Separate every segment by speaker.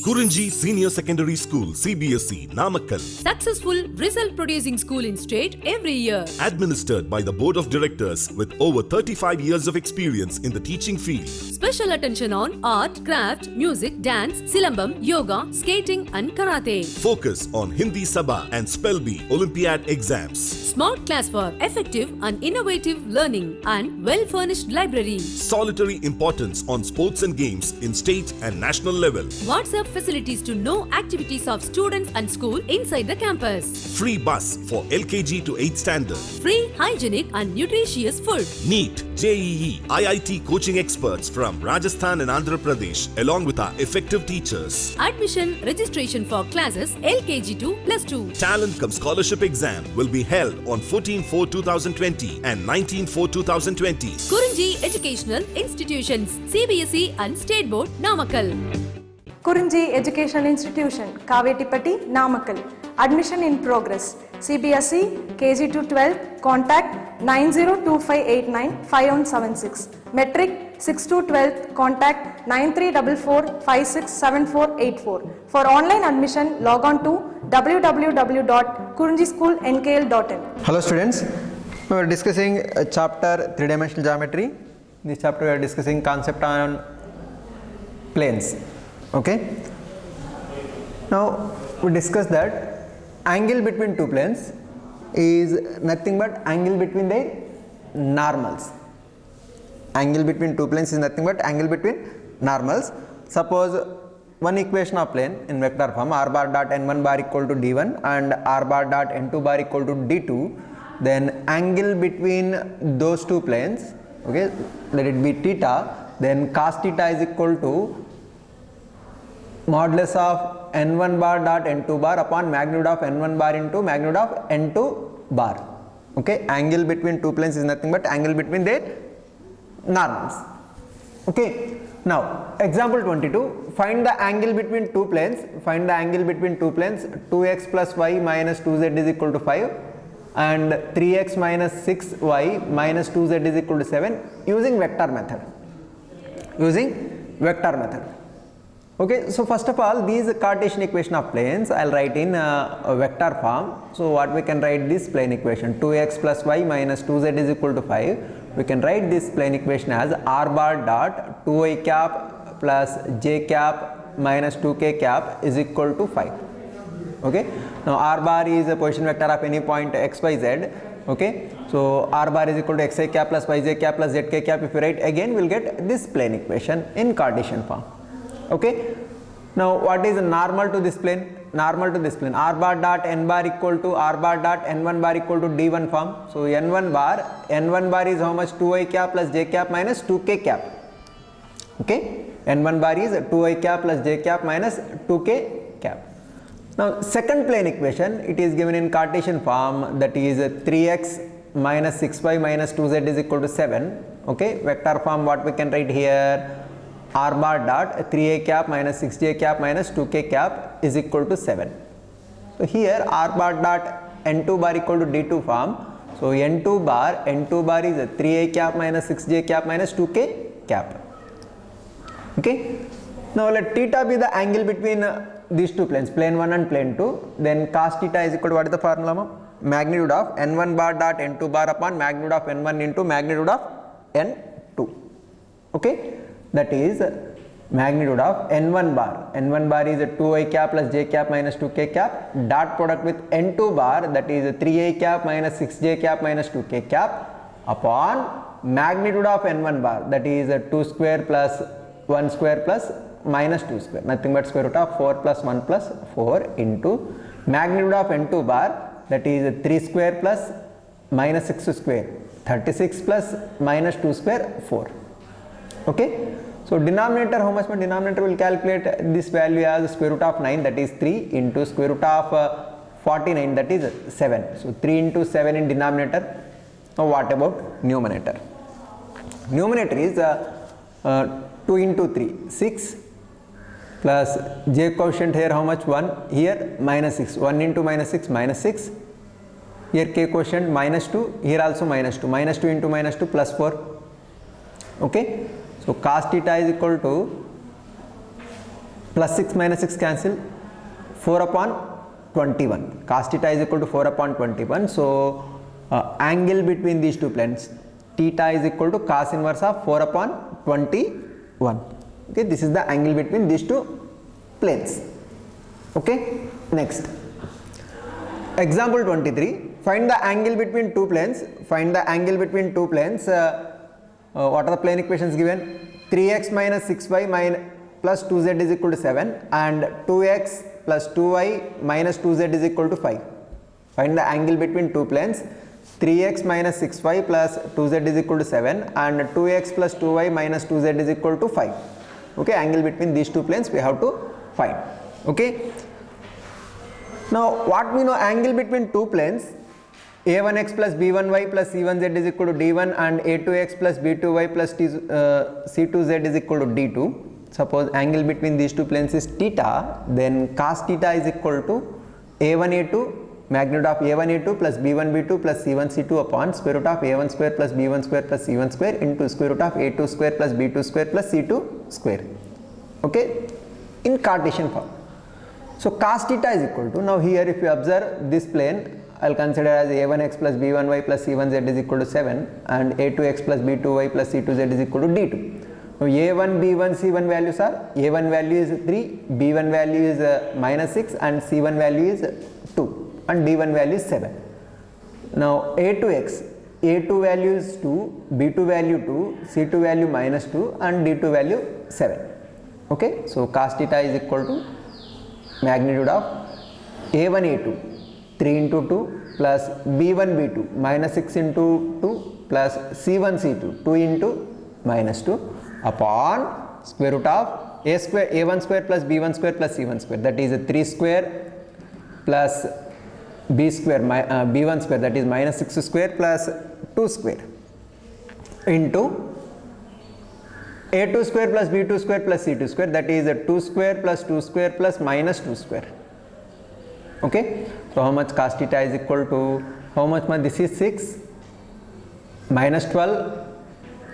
Speaker 1: Kurinji Senior Secondary School, CBSE, Namakkal.
Speaker 2: Successful result producing school in state every year.
Speaker 1: Administered by the Board of Directors with over 35 years of experience in the teaching field.
Speaker 2: Special attention on art, craft, music, dance, silambam, yoga, skating and karate.
Speaker 1: Focus on Hindi Sabha and Spell Bee Olympiad exams.
Speaker 2: Smart class for effective and innovative learning and well-furnished library.
Speaker 1: Solitary importance on sports and games in state and national level.
Speaker 2: WhatsApp facilities to know activities of students and school inside the campus.
Speaker 1: Free bus for LKG to 8th standard.
Speaker 2: Free, hygienic and nutritious food.
Speaker 1: NEET, JEE, IIT coaching experts from Rajasthan and Andhra Pradesh along with our effective teachers.
Speaker 2: Admission registration for classes LKG to +2.
Speaker 1: Talent cum scholarship exam will be held on 14/4/2020 and 19/4/2020.
Speaker 2: Kurinji Educational Institutions, CBSE and State Board, Namakkal.
Speaker 3: Kurinji Educational Institution, Kavetipatti, Namakkal. Admission in progress. CBSE, KG to 12, contact 9025895176. Metric 6 to 12, contact 9344567484. For online admission, log on to www.kurinjischoolnkl.in.
Speaker 4: Hello students, we are discussing chapter 3-dimensional geometry. In this chapter we are discussing concept on planes. Okay. Now we discussed that angle between two planes is nothing but angle between their normals. Angle between two planes is nothing but angle between normals. Suppose one equation of plane in vector form r bar dot n1 bar equal to d1 and r bar dot n2 bar equal to d2, then angle between those two planes, okay, let it be theta, then cos theta is equal to modulus of n1 bar dot n2 bar upon magnitude of n1 bar into magnitude of n2 bar. Okay, angle between two planes is nothing but angle between their normals. Okay, now example 22, find the angle between two planes. Find the angle between two planes 2x plus y minus 2z is equal to 5 and 3x minus 6y minus 2z is equal to 7 using vector method. Okay, so first of all, these Cartesian equation of planes I will write in a vector form. So what we can write this plane equation 2x plus y minus 2z is equal to 5. We can write this plane equation as r bar dot 2y cap plus j cap minus 2k cap is equal to 5. Okay, now r bar is a position vector of any point x, y, z. Okay, so r bar is equal to xi cap plus yj cap plus zk cap. If you write again, we will get this plane equation in Cartesian form. Okay, now what is normal to this plane? Normal to this plane, r bar dot n bar equal to r bar dot n1 bar equal to d1 form. So n1 bar is how much? 2y cap plus j cap minus 2k cap. Okay, n1 bar is 2y cap plus j cap minus 2k cap. Now second plane equation, it is given in Cartesian form, that is 3x minus 6y minus 2z is equal to 7. Okay, vector form, what we can write here? R bar dot 3a cap minus 6j cap minus 2k cap is equal to 7. So here r bar dot n2 bar equal to d2 form. So n2 bar is 3a cap minus 6j cap minus 2k cap. Okay. Now let theta be the angle between these two planes, plane 1 and plane 2. Then cos theta is equal to, what is the formula? Magnitude of n1 bar dot n2 bar upon magnitude of n1 into magnitude of n2. Okay. That is magnitude of n1 bar. n1 bar is 2y cap plus j cap minus 2k cap, dot product with n2 bar, that is 3a cap minus 6j cap minus 2k cap upon magnitude of n1 bar, that is 2 square plus 1 square plus minus 2 square, nothing but square root of 4 plus 1 plus 4 into magnitude of n2 bar, that is 3 square plus minus 6 square, 36 plus minus 2 square, 4. Okay, so denominator, how much? Denominator will calculate this value as square root of 9, that is 3 into square root of 49, that is 7. So 3 into 7 in denominator. Now what about numerator? Numerator is 2 into 3, 6 plus j quotient here how much? 1, here minus 6, 1 into minus 6 minus 6, here k quotient minus 2, here also minus 2, minus 2 into minus 2 plus 4. Okay. So cos theta is equal to plus 6 minus 6 cancel, 4 upon 21. Cos theta is equal to 4 upon 21. So angle between these two planes, theta is equal to cos inverse of 4 upon 21. Okay, this is the angle between these two planes. Okay, next example 23. Find the angle between two planes. Find the angle between two planes. What are the plane equations given? 3x minus 6y plus 2z is equal to 7 and 2x plus 2y minus 2z is equal to 5. Find the angle between two planes. 3x minus 6y plus 2z is equal to 7 and 2x plus 2y minus 2z is equal to 5. Okay, angle between these two planes we have to find. Okay, now what we know, angle between two planes, a1x plus b1y plus c1z is equal to d1 and a2x plus b2y plus c2z is equal to d2. Suppose angle between these two planes is theta, then cos theta is equal to a1a2 magnitude of a1a2 plus b1b2 plus c1c2 upon square root of a1 square plus b1 square plus c1 square into square root of a2 square plus b2 square plus c2 square. Okay, in Cartesian form. So cos theta is equal to, now here if you observe this plane, I will consider as a1x plus b1y plus c1z is equal to 7 and a2x plus b2y plus c2z is equal to d2. Now a1, b1, c1 values are, a1 value is 3, b1 value is minus 6 and c1 value is 2 and d1 value is 7. Now a2x, a2 value is 2, b2 value 2, c2 value minus 2 and d2 value 7. Okay, so cos theta is equal to magnitude of a1 a2 3 into 2 plus b1 b2 minus 6 into 2 plus c1 c2 2 into minus 2 upon square root of a square a1 square plus b1 square plus c1 square, that is a 3 square plus b square b1 square, that is minus 6 square plus 2 square into a2 square plus b2 square plus c2 square, that is a 2 square plus 2 square plus minus 2 square. Okay, so how much cos theta is equal to, how much this is 6 minus 12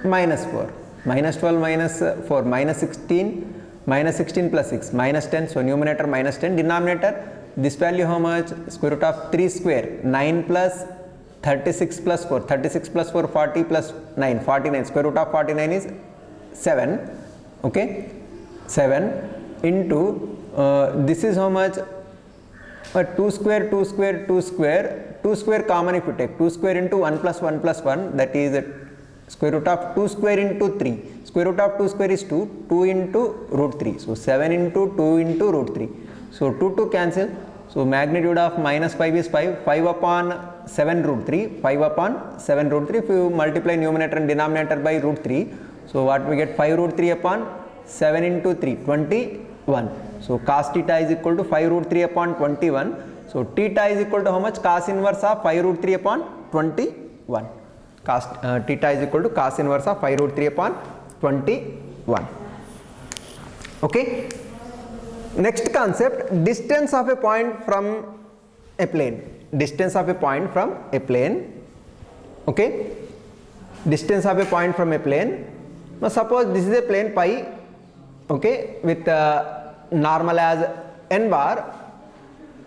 Speaker 4: minus 4 minus 12 minus 4 minus 16 minus 16 plus 6 minus 10, so numerator minus 10, denominator this value how much, square root of 3 square 9 plus 36 plus 4, 36 plus 4 40 plus 9 49, square root of 49 is 7. Okay, 7 into this is how much, 2 square 2 square 2 square 2 square common if you take 2 square into 1 plus 1 plus 1, that is square root of 2 square into 3, square root of 2 square is 2, 2 into root 3, so 7 into 2 into root 3, so 2 cancel, so magnitude of minus 5 is 5, 5 upon 7 root 3, 5 upon 7 root 3, if you multiply numerator and denominator by root 3, so what we get, 5 root 3 upon 7 into 3, 21. So cos theta is equal to 5 root 3 upon 21. So theta is equal to how much, cos inverse of 5 root 3 upon 21. Cos theta is equal to cos inverse of 5 root 3 upon 21. Okay. Next concept, distance of a point from a plane. Distance of a point from a plane. Okay. Distance of a point from a plane. Now suppose this is a plane pi, okay, with normal as n bar.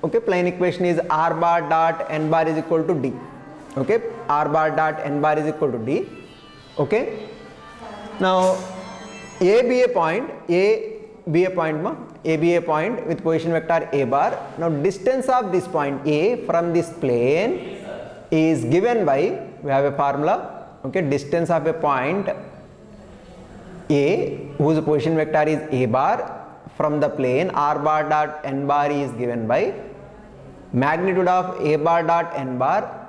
Speaker 4: Okay, plane equation is r bar dot n bar is equal to d. Okay, r bar dot n bar is equal to d. Okay, now a be a point, a be a point with position vector a bar. Now distance of this point a from this plane is given by, we have a formula. Okay, distance of a point a whose position vector is a bar from the plane r bar dot n bar is given by magnitude of a bar dot n bar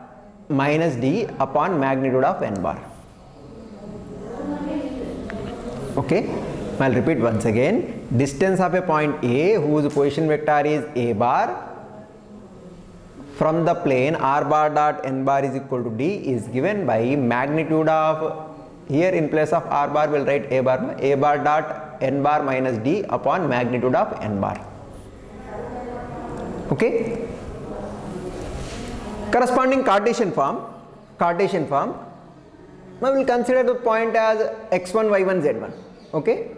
Speaker 4: minus d upon magnitude of n bar. Okay, I'll repeat once again. Distance of a point a whose position vector is a bar from the plane r bar dot n bar is equal to d is given by magnitude of, here in place of r bar we'll write a bar dot n bar minus d upon magnitude of n bar. Okay. Corresponding Cartesian form. Now we'll consider the point as x1 y1 z1. Okay.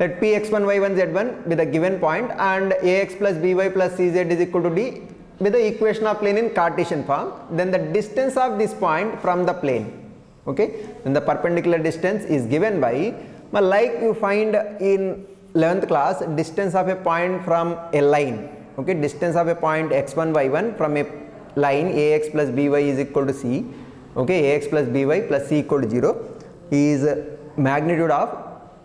Speaker 4: let p x1 y1 z1 be the given point and ax plus by plus cz is equal to d with the equation of plane in Cartesian form. Then the distance of this point from the plane, okay, then the perpendicular distance is given by, like you find in 11th class, distance of a point from a line, okay, distance of a point x1 y1 from a line ax plus by is equal to c, okay, ax plus by plus c equal to 0 is magnitude of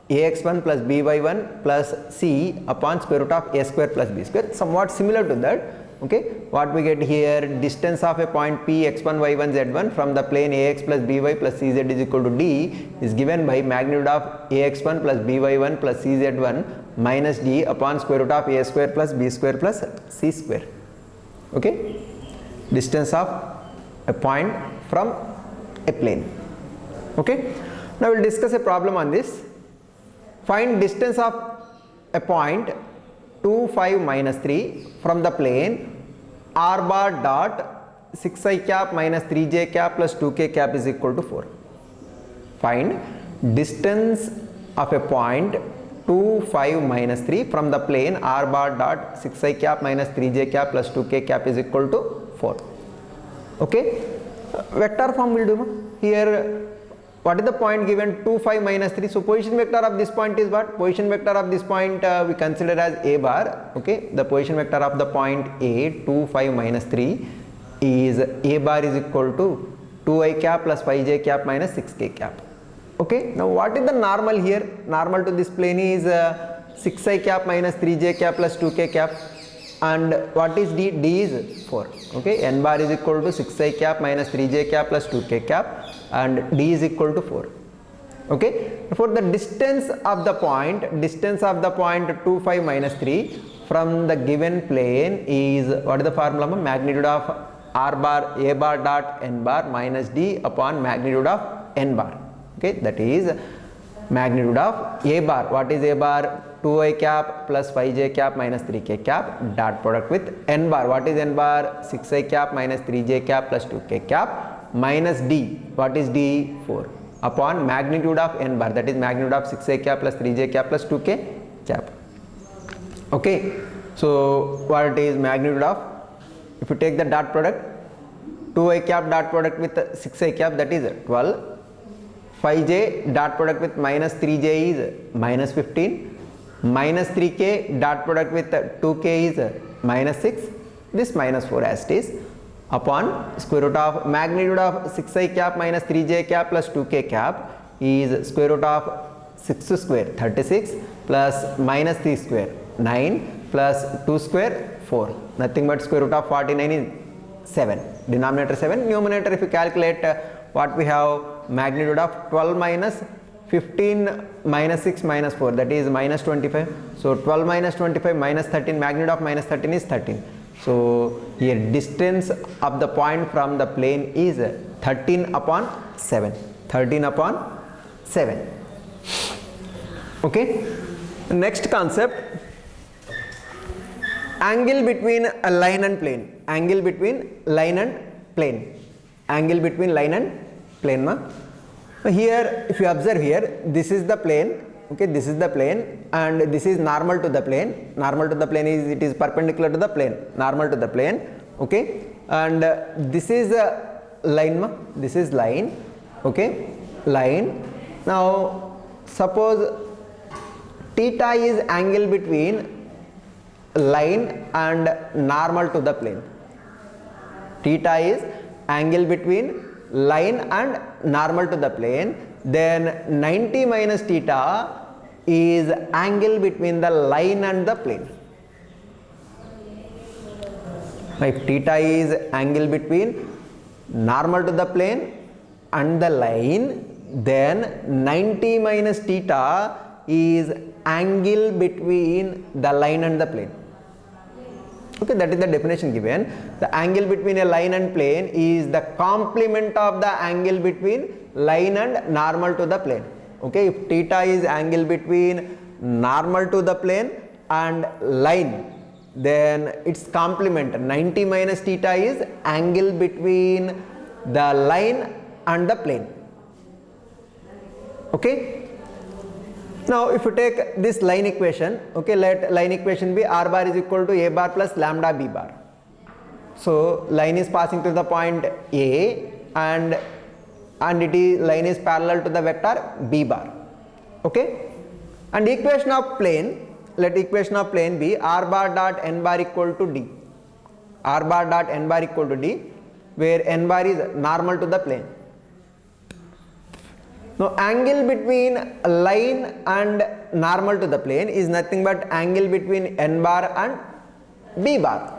Speaker 4: ax1 plus by1 plus c upon square root of a square plus b square, somewhat similar to that. Okay, what we get here, distance of a point p x1 y1 z1 from the plane ax plus by plus cz is equal to d is given by magnitude of ax1 plus by1 plus cz1 minus d upon square root of a square plus b square plus c square. Okay, distance of a point from a plane. Okay, now we will discuss a problem on this. Find distance of a point 2 5 minus 3 from the plane r bar dot 6i cap minus 3j cap plus 2k cap is equal to 4. Find distance of a point 2 5 minus 3 from the plane r bar dot 6i cap minus 3j cap plus 2k cap is equal to 4. Okay, vector form will do here. What is the point given? 2 5 minus 3. So position vector of this point is what? Position vector of this point we consider as a bar. Okay, the position vector of the point a 2 5 minus 3 is a bar is equal to 2i cap plus 5j cap minus 6k cap. Okay, now what is the normal here? Normal to this plane is 6i cap minus 3j cap plus 2k cap, and what is d? D is 4. Okay, n bar is equal to 6i cap minus 3j cap plus 2k cap and d is equal to 4. Okay, for the distance of the point 2 5 minus 3 from the given plane is, what is the formula? Magnitude of r bar a bar dot n bar minus d upon magnitude of n bar. Okay, that is magnitude of a bar. What is a bar? 2i cap plus 5j cap minus 3k cap dot product with n bar. What is n bar? 6i cap minus 3j cap plus 2k cap minus d. What is d? 4 upon magnitude of n bar, that is magnitude of 6i cap plus 3j cap plus 2k cap. Okay, so what is magnitude of, if you take the dot product, 2i cap dot product with 6i cap, that is 12, 5j dot product with minus 3j is minus 15, minus 3k dot product with 2k is minus 6, this minus 4 as it is, upon square root of magnitude of 6i cap minus 3j cap plus 2k cap is square root of 6 square 36 plus minus 3 square 9 plus 2 square 4, nothing but square root of 49 is 7, denominator 7, numerator if you calculate what we have, magnitude of 12 minus 15 minus 6 minus 4, that is minus 25. So 12 minus 25 minus 13, magnitude of minus 13 is 13. So here distance of the point from the plane is 13 upon 7. 13 upon 7. Okay. Next concept, angle between a line and plane. Angle between line and plane. Angle between line and plane. Here if you observe here, this is the plane. Okay, this is the plane and this is normal to the plane. Normal to the plane is, it is perpendicular to the plane, normal to the plane. Okay, and this is a line, this is line. Okay, line. Now suppose theta is angle between line and normal to the plane. Theta is angle between line and normal to the plane, then 90 minus theta is angle between the line and the plane. If theta is angle between normal to the plane and the line, then 90 minus theta is angle between the line and the plane. Okay, that is the definition given. The angle between a line and plane is the complement of the angle between line and normal to the plane. Okay, if theta is angle between normal to the plane and line, then its complement 90 minus theta is angle between the line and the plane. Okay, Now if you take this line equation, okay, let line equation be r bar is equal to a bar plus lambda b bar. So line is passing through the point A and line is parallel to the vector b bar. Okay, and equation of plane, let equation of plane be r bar dot n bar equal to d. R bar dot n bar equal to d, where n bar is normal to the plane. Now angle between line and normal to the plane is nothing but angle between n bar and b bar.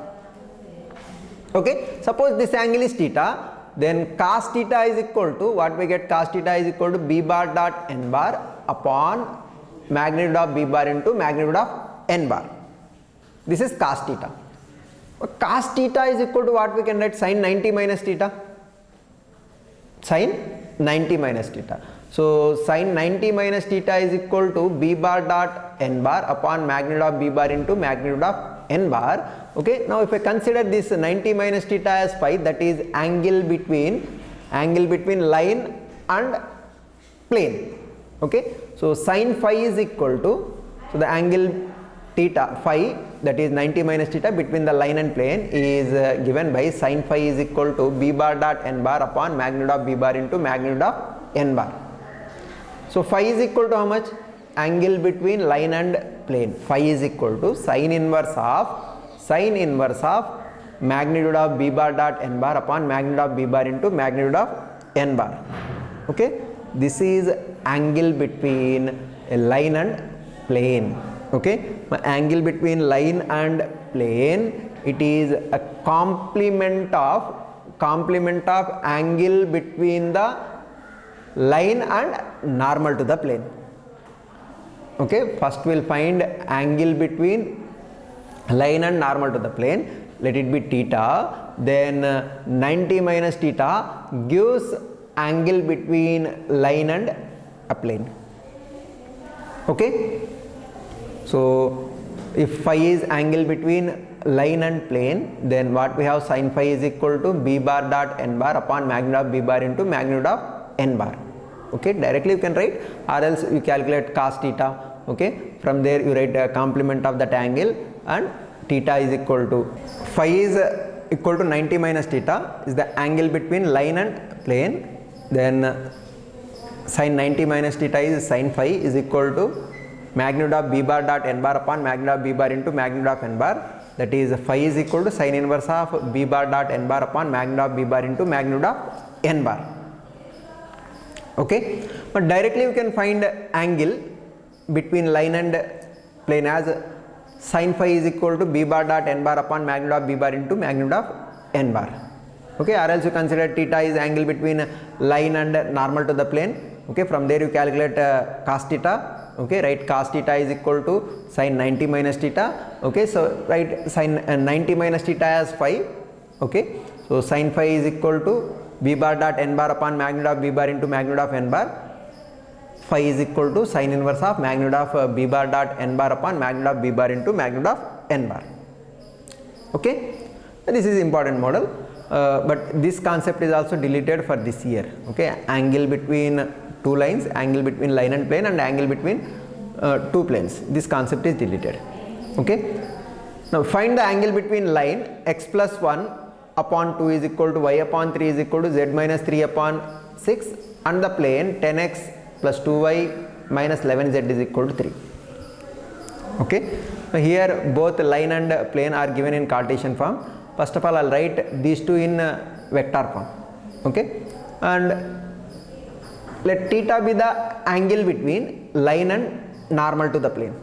Speaker 4: Okay, suppose this angle is theta, then cos theta is equal to, what we get, cos theta is equal to b bar dot n bar upon magnitude of b bar into magnitude of n bar. This is cos theta. Cos theta is equal to what we can write, sin 90 minus theta. Sin 90 minus theta. So sin 90 minus theta is equal to b bar dot n bar upon magnitude of b bar into magnitude of n bar. Okay, now if I consider this 90 minus theta as phi, that is angle between line and plane. Okay, so sin phi is equal to, so the angle theta phi, that is 90 minus theta between the line and plane, is given by sin phi is equal to b bar dot n bar upon magnitude of b bar into magnitude of n bar. So phi is equal to how much? Angle between line and plane. Phi is equal to sin inverse of magnitude of b bar dot n bar upon magnitude of b bar into magnitude of n bar. Okay, this is angle between a line and plane. Okay, angle between line and plane, it is a complement of angle between the line and normal to the plane. Okay, first we'll find angle between line and normal to the plane, let it be theta, then 90 minus theta gives angle between line and a plane. Okay, so if phi is angle between line and plane, then what we have, sin phi is equal to b bar dot n bar upon magnitude of b bar into magnitude of n bar. Okay, directly you can write, or else you calculate cos theta. Okay, from there you write a complement of that angle, and theta is equal to, phi is equal to 90 minus theta is the angle between line and plane, then sin 90 minus theta is sin phi is equal to magnitude of b bar dot n bar upon magnitude of b bar into magnitude of n bar, that is phi is equal to sin inverse of b bar dot n bar upon magnitude of b bar into magnitude of n bar. Okay, but directly you can find angle between line and plane as sin phi is equal to b bar dot n bar upon magnitude of b bar into magnitude of n bar. Okay, or else you consider theta is angle between line and normal to the plane. Okay, from there you calculate cos theta. Okay, write cos theta is equal to sin 90 minus theta. Okay, so write sin 90 minus theta as phi. Okay, so sin phi is equal to b bar dot n bar upon magnitude of b bar into magnitude of n bar. Phi is equal to sin inverse of magnitude of b bar dot n bar upon magnitude of b bar into magnitude of n bar. Okay, this is important model, but this concept is also deleted for this year. Okay, angle between two lines, angle between line and plane, and angle between two planes, this concept is deleted. Okay, now find the angle between line x plus 1 upon 2 is equal to y upon 3 is equal to z minus 3 upon 6, and the plane 10x plus 2y minus 11z is equal to 3. Okay, now here both line and plane are given in Cartesian form. First of all, I'll write these two in vector form. Okay, and let theta be the angle between line and normal to the plane.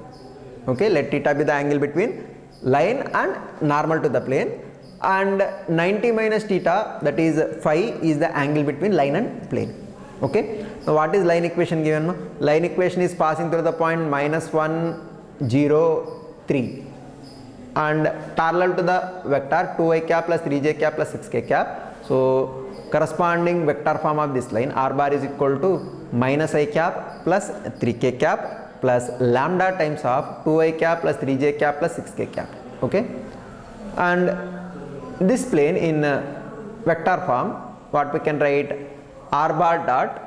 Speaker 4: Okay, let theta be the angle between line and normal to the plane, and 90 minus theta, that is phi, is the angle between line and plane. Okay, now what is line equation given? No? Line equation is passing through the point minus 1, 0, 3 and parallel to the vector 2i cap plus 3j cap plus 6k cap. So corresponding vector form of this line, r bar is equal to minus i cap plus 3k cap plus lambda times of 2i cap plus 3j cap plus 6k cap. Okay, and this plane in vector form, what we can write, r bar dot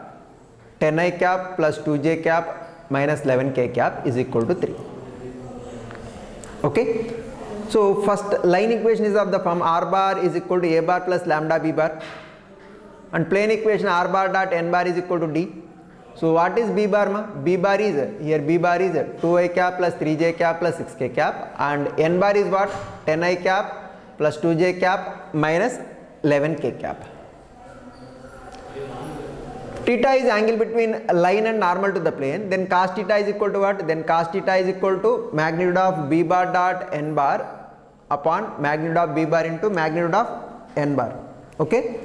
Speaker 4: 10i cap plus 2j cap minus 11 k cap is equal to 3. Okay. So first line equation is of the form r bar is equal to a bar plus lambda b bar, and plane equation r bar dot n bar is equal to d. So what is b bar ma? B bar is here, b bar is 2i cap plus 3j cap plus 6k cap, and n bar is what? 10i cap plus 2j cap minus 11k cap. Theta is angle between line and normal to the plane, then cos theta is equal to what? Then cos theta is equal to magnitude of b bar dot n bar upon magnitude of b bar into magnitude of n bar. Okay.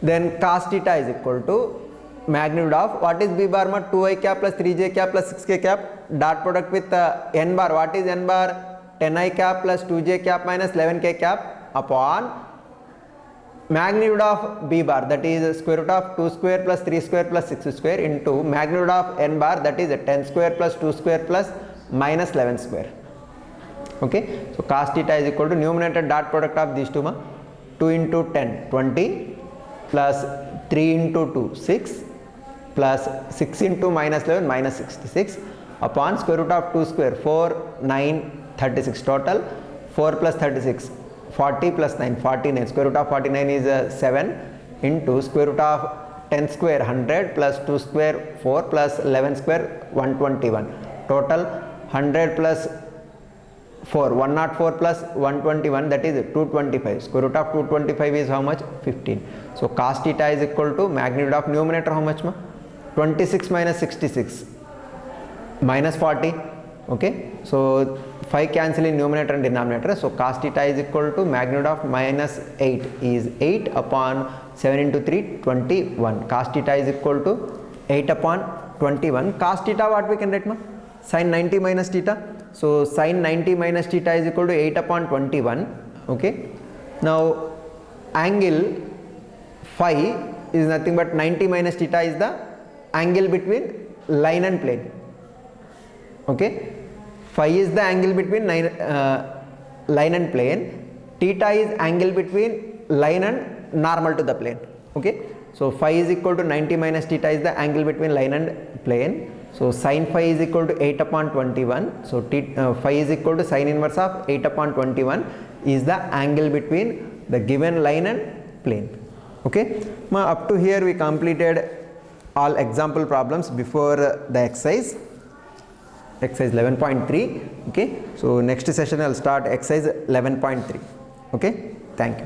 Speaker 4: Then cos theta is equal to magnitude of what is b bar ma? 2i cap plus 3j cap plus 6k cap, dot product with n bar. What is n bar? 10i cap plus 2j cap minus 11k cap upon magnitude of b bar, that is square root of 2 square plus 3 square plus 6 square into magnitude of n bar, that is 10 square plus 2 square plus minus 11 square. Okay. So cos theta is equal to numerator dot product of these two ma, 2 into 10 20 plus 3 into 2 6 plus 6 into minus 11 minus 66 upon square root of 2 square 4 9 36 total, 4 plus 36 40 plus 9 49, square root of 49 is 7 into square root of 10 square 100 plus 2 square 4 plus 11 square 121, total 100 plus 4 104 plus 121, that is 225, square root of 225 is how much? 15. So cos theta is equal to magnitude of numerator how much ma? 26 minus 66 minus 40. Okay. So 5 cancel in numerator and denominator, so cos theta is equal to magnitude of minus 8 is 8 upon 7 into 3 21, cos theta is equal to 8 upon 21. Cos theta what we can write ma? Sin 90 minus theta, so sin 90 minus theta is equal to 8 upon 21. Okay. Now angle phi is nothing but 90 minus theta is the angle between line and plane. Okay. Phi is the angle between line and plane, theta is angle between line and normal to the plane. Okay. So phi is equal to 90 minus theta is the angle between line and plane. So sin phi is equal to 8 upon 21. So phi is equal to sin inverse of 8 upon 21 is the angle between the given line and plane. Okay. Now up to here we completed all example problems before the exercise 11.3. Okay. So next session I will start exercise 11.3. Okay. Thank you.